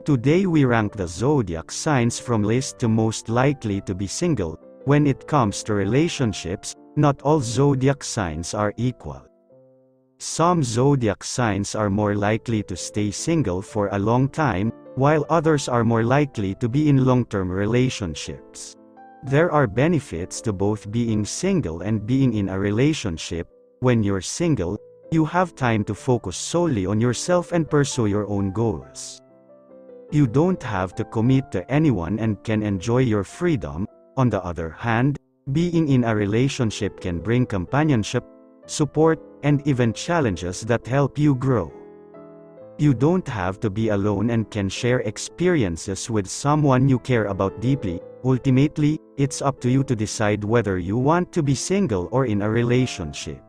Today we rank the zodiac signs from least to most likely to be single. When it comes to relationships, not all zodiac signs are equal. Some zodiac signs are more likely to stay single for a long time, while others are more likely to be in long-term relationships. There are benefits to both being single and being in a relationship. When you're single, you have time to focus solely on yourself and pursue your own goals. You don't have to commit to anyone and can enjoy your freedom. On the other hand, being in a relationship can bring companionship, support, and even challenges that help you grow. You don't have to be alone and can share experiences with someone you care about deeply. Ultimately, it's up to you to decide whether you want to be single or in a relationship.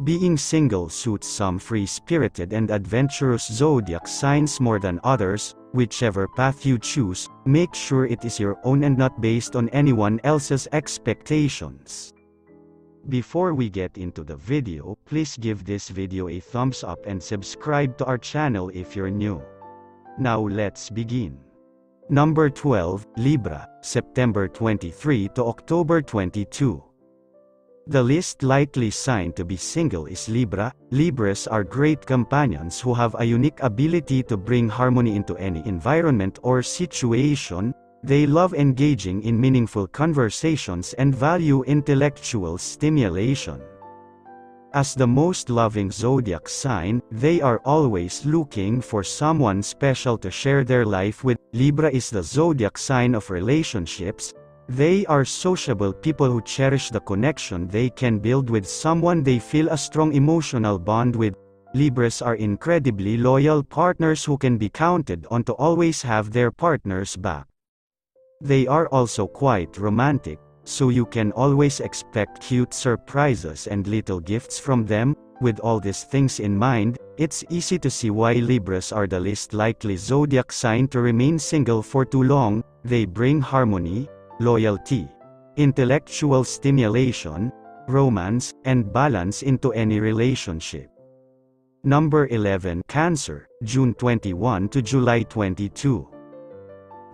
Being single suits some free-spirited and adventurous zodiac signs more than others. Whichever path you choose, make sure it is your own and not based on anyone else's expectations. Before we get into the video, please give this video a thumbs up and subscribe to our channel if you're new. Now let's begin. Number 12, Libra, September 23 to October 22. The least likely sign to be single is Libra. Libras are great companions who have a unique ability to bring harmony into any environment or situation. They love engaging in meaningful conversations and value intellectual stimulation. As the most loving zodiac sign, they are always looking for someone special to share their life with. Libra is the zodiac sign of relationships. They are sociable people who cherish the connection they can build with someone they feel a strong emotional bond with. Libras are incredibly loyal partners who can be counted on to always have their partner's back. They are also quite romantic, so you can always expect cute surprises and little gifts from them. With all these things in mind, it's easy to see why Libras are the least likely zodiac sign to remain single for too long. They bring harmony, loyalty, intellectual stimulation, romance, and balance into any relationship. Number 11, Cancer, June 21 to July 22.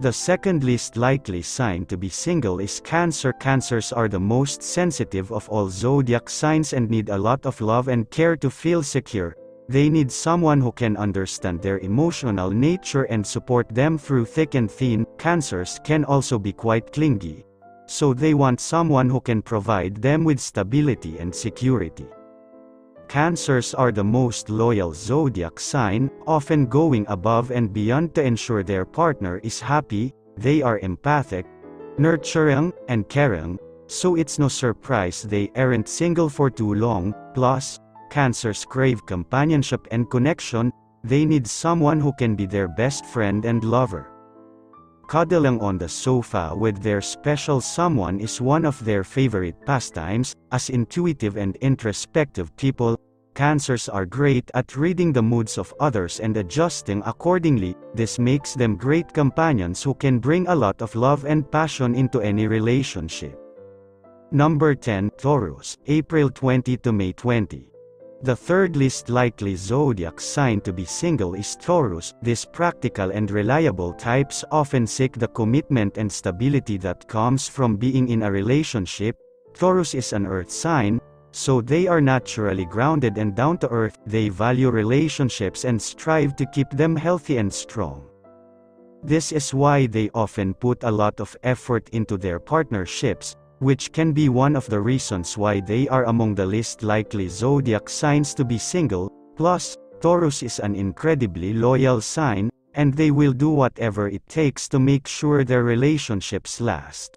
The second least likely sign to be single is Cancer. Cancers are the most sensitive of all zodiac signs and need a lot of love and care to feel secure. They need someone who can understand their emotional nature and support them through thick and thin. Cancers can also be quite clingy, so they want someone who can provide them with stability and security. Cancers are the most loyal zodiac sign, often going above and beyond to ensure their partner is happy. They are empathic, nurturing, and caring, so it's no surprise they aren't single for too long. Plus, Cancers crave companionship and connection. They need someone who can be their best friend and lover. Cuddling on the sofa with their special someone is one of their favorite pastimes. As intuitive and introspective people, Cancers are great at reading the moods of others and adjusting accordingly. This makes them great companions who can bring a lot of love and passion into any relationship. Number 10, Taurus, April 20 to May 20. The third least likely zodiac sign to be single is Taurus. These practical and reliable types often seek the commitment and stability that comes from being in a relationship. Taurus is an earth sign, so they are naturally grounded and down to earth. They value relationships and strive to keep them healthy and strong. This is why they often put a lot of effort into their partnerships, which can be one of the reasons why they are among the least likely zodiac signs to be single. Plus, Taurus is an incredibly loyal sign, and they will do whatever it takes to make sure their relationships last.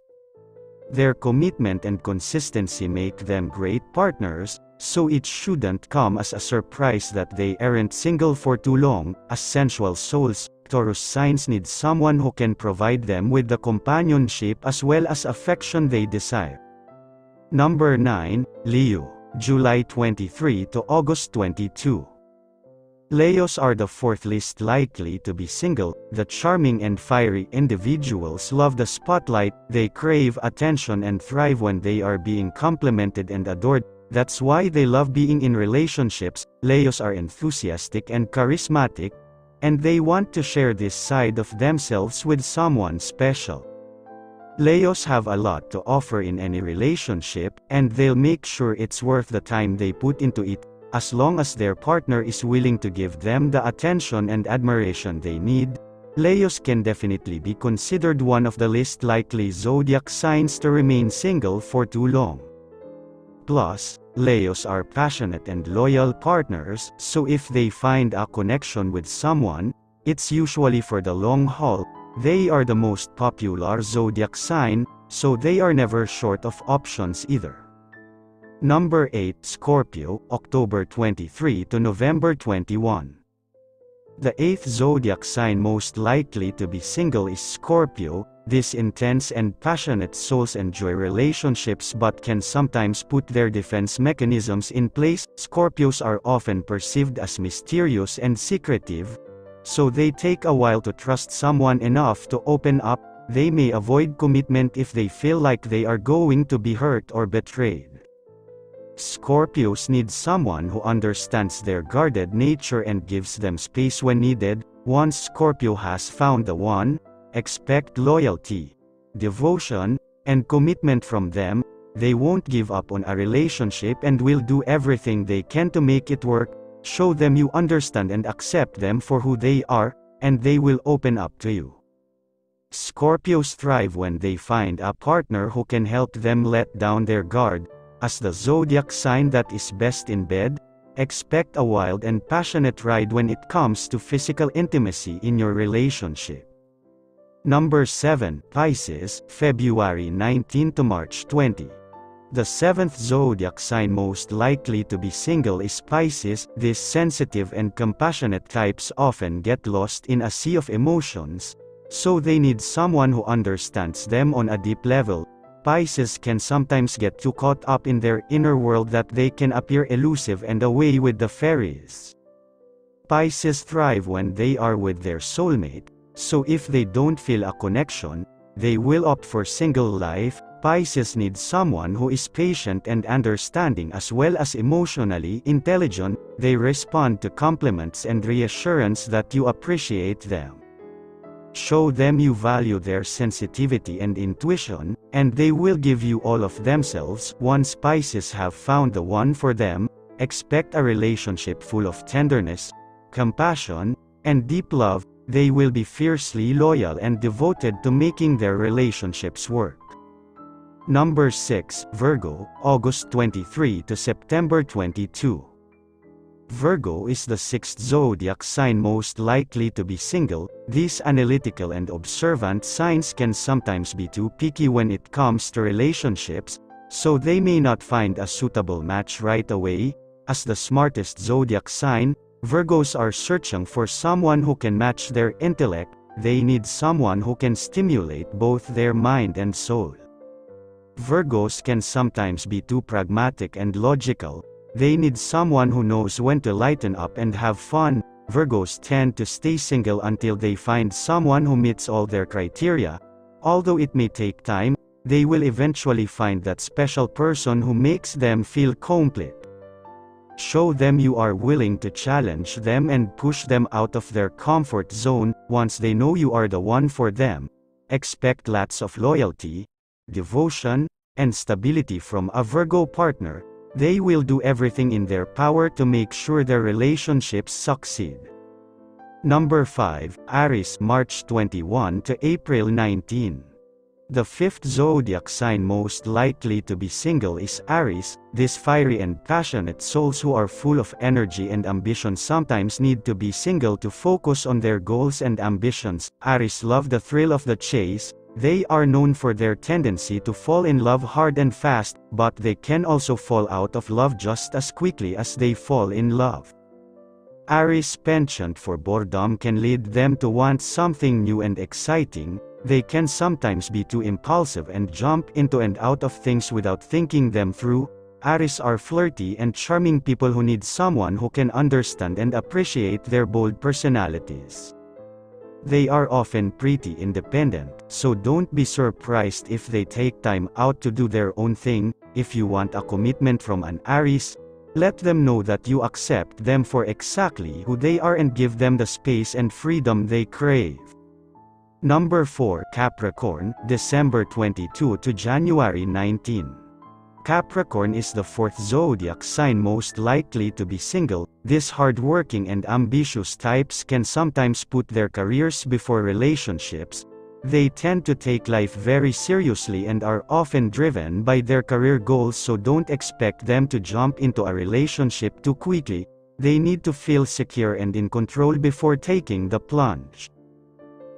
Their commitment and consistency make them great partners, so it shouldn't come as a surprise that they aren't single for too long. As sensual souls, Taurus signs need someone who can provide them with the companionship as well as affection they desire. Number 9, Leo, July 23 to August 22. Leos are the fourth least likely to be single. The charming and fiery individuals love the spotlight. They crave attention and thrive when they are being complimented and adored. That's why they love being in relationships. Leos are enthusiastic and charismatic. and they want to share this side of themselves with someone special. Leos have a lot to offer in any relationship, and they'll make sure it's worth the time they put into it, as long as their partner is willing to give them the attention and admiration they need. Leos can definitely be considered one of the least likely zodiac signs to remain single for too long. Plus, Leos are passionate and loyal partners, so if they find a connection with someone, it's usually for the long haul. They are the most popular zodiac sign, so they are never short of options either. Number 8, Scorpio, October 23 to November 21. The 8th zodiac sign most likely to be single is Scorpio. These intense and passionate souls enjoy relationships but can sometimes put their defense mechanisms in place. Scorpios are often perceived as mysterious and secretive, so they take a while to trust someone enough to open up. They may avoid commitment if they feel like they are going to be hurt or betrayed. Scorpios need someone who understands their guarded nature and gives them space when needed. Once Scorpio has found the one, expect loyalty, devotion, and commitment from them. They won't give up on a relationship and will do everything they can to make it work. Show them you understand and accept them for who they are, and they will open up to you. Scorpios thrive when they find a partner who can help them let down their guard. As the zodiac sign that is best in bed, expect a wild and passionate ride when it comes to physical intimacy in your relationship. Number 7, Pisces, February 19 to March 20. The 7th zodiac sign most likely to be single is Pisces. These sensitive and compassionate types often get lost in a sea of emotions, so they need someone who understands them on a deep level. Pisces can sometimes get too caught up in their inner world that they can appear elusive and away with the fairies. Pisces thrive when they are with their soulmate, so if they don't feel a connection, they will opt for single life. Pisces needs someone who is patient and understanding as well as emotionally intelligent. They respond to compliments and reassurance that you appreciate them. Show them you value their sensitivity and intuition, and they will give you all of themselves. Once Pisces have found the one for them, expect a relationship full of tenderness, compassion, and deep love. They will be fiercely loyal and devoted to making their relationships work. Number 6, Virgo, August 23 to September 22. Virgo is the 6th zodiac sign most likely to be single. These analytical and observant signs can sometimes be too picky when it comes to relationships, so they may not find a suitable match right away. As the smartest zodiac sign, Virgos are searching for someone who can match their intellect. They need someone who can stimulate both their mind and soul. Virgos can sometimes be too pragmatic and logical. They need someone who knows when to lighten up and have fun. Virgos tend to stay single until they find someone who meets all their criteria. Although it may take time, they will eventually find that special person who makes them feel complete. Show them you are willing to challenge them and push them out of their comfort zone. Once they know you are the one for them, expect lots of loyalty, devotion, and stability from a Virgo partner. They will do everything in their power to make sure their relationships succeed. Number 5, Aries, March 21 to April 19. The 5th zodiac sign most likely to be single is Aries. These fiery and passionate souls who are full of energy and ambition sometimes need to be single to focus on their goals and ambitions. Aries love the thrill of the chase. They are known for their tendency to fall in love hard and fast, but they can also fall out of love just as quickly as they fall in love. Aries' penchant for boredom can lead them to want something new and exciting. They can sometimes be too impulsive and jump into and out of things without thinking them through. Aries are flirty and charming people who need someone who can understand and appreciate their bold personalities. They are often pretty independent, so don't be surprised if they take time out to do their own thing. If you want a commitment from an Aries, Let them know that you accept them for exactly who they are and give them the space and freedom they crave. Number 4, Capricorn, December 22 to January 19. Capricorn is the fourth zodiac sign most likely to be single. These hardworking and ambitious types can sometimes put their careers before relationships. They tend to take life very seriously and are often driven by their career goals, so don't expect them to jump into a relationship too quickly. They need to feel secure and in control before taking the plunge.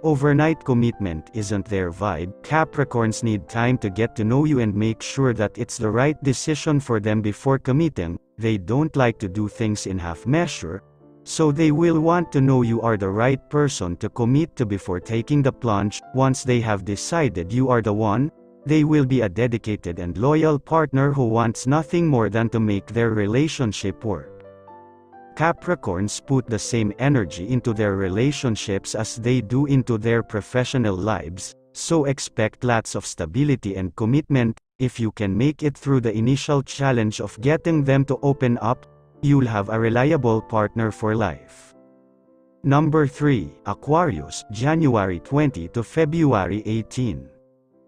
Overnight commitment isn't their vibe. Capricorns need time to get to know you and make sure that it's the right decision for them before committing. They don't like to do things in half measure, so they will want to know you are the right person to commit to before taking the plunge. Once they have decided you are the one, they will be a dedicated and loyal partner who wants nothing more than to make their relationship work. Capricorns put the same energy into their relationships as they do into their professional lives, so expect lots of stability and commitment. If you can make it through the initial challenge of getting them to open up, you'll have a reliable partner for life. Number 3, Aquarius, January 20 to February 18.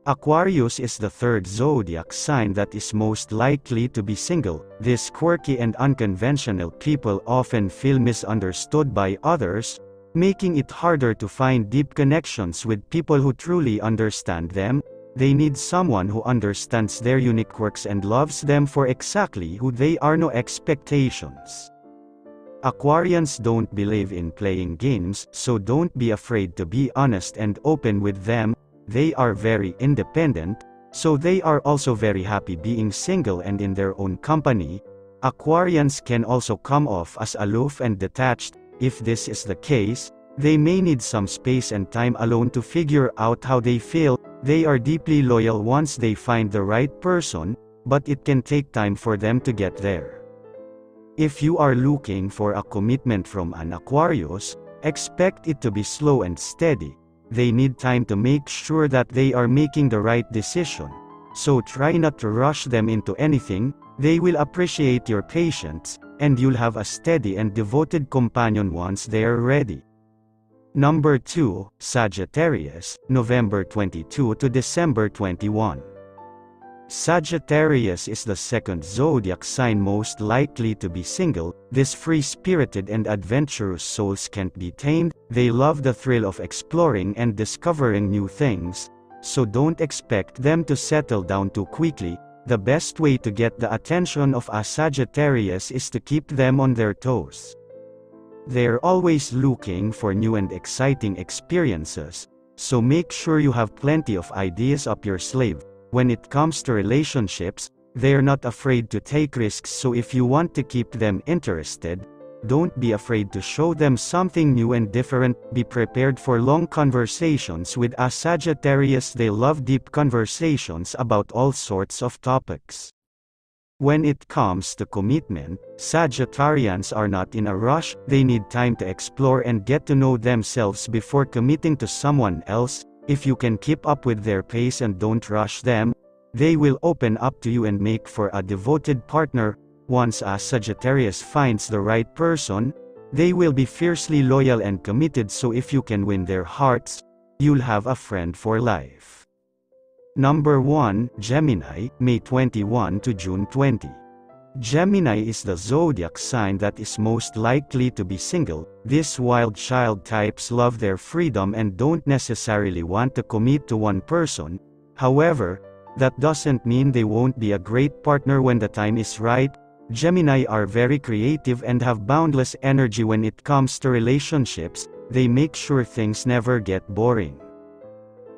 Aquarius is the third zodiac sign that is most likely to be single. These quirky and unconventional people often feel misunderstood by others, making it harder to find deep connections with people who truly understand them. They need someone who understands their unique quirks and loves them for exactly who they are. No expectations. Aquarians don't believe in playing games, so don't be afraid to be honest and open with them. They are very independent, so they are also very happy being single and in their own company. Aquarians can also come off as aloof and detached. If this is the case, they may need some space and time alone to figure out how they feel. They are deeply loyal once they find the right person, but it can take time for them to get there. If you are looking for a commitment from an Aquarius, expect it to be slow and steady. They need time to make sure that they are making the right decision, so try not to rush them into anything. They will appreciate your patience, and you'll have a steady and devoted companion once they are ready. Number 2, Sagittarius, November 22 to December 21. Sagittarius is the second zodiac sign most likely to be single. These free-spirited and adventurous souls can't be tamed. They love the thrill of exploring and discovering new things, so don't expect them to settle down too quickly. The best way to get the attention of a Sagittarius is to keep them on their toes. They're always looking for new and exciting experiences, so make sure you have plenty of ideas up your sleeve. When it comes to relationships, they're not afraid to take risks, so if you want to keep them interested, don't be afraid to show them something new and different. Be prepared for long conversations with a Sagittarius. They love deep conversations about all sorts of topics. When it comes to commitment, Sagittarians are not in a rush. They need time to explore and get to know themselves before committing to someone else. If you can keep up with their pace and don't rush them, they will open up to you and make for a devoted partner. Once a Sagittarius finds the right person, they will be fiercely loyal and committed, so if you can win their hearts, you'll have a friend for life. Number 1, Gemini, May 21 to June 20. Gemini is the zodiac sign that is most likely to be single. These wild child types love their freedom and don't necessarily want to commit to one person. However, that doesn't mean they won't be a great partner when the time is right. Gemini are very creative and have boundless energy when it comes to relationships. They make sure things never get boring.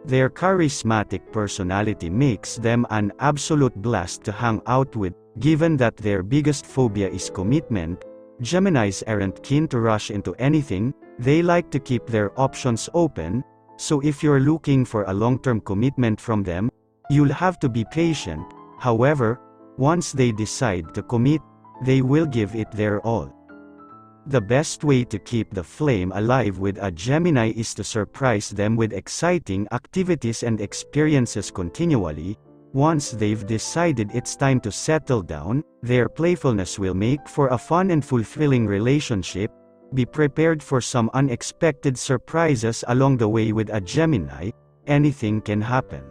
Their charismatic personality makes them an absolute blast to hang out with. Given that their biggest phobia is commitment, Geminis aren't keen to rush into anything. They like to keep their options open, so if you're looking for a long-term commitment from them, you'll have to be patient. However, once they decide to commit, they will give it their all. The best way to keep the flame alive with a Gemini is to surprise them with exciting activities and experiences continually. Once they've decided it's time to settle down, their playfulness will make for a fun and fulfilling relationship. Be prepared for some unexpected surprises along the way with a Gemini. Anything can happen.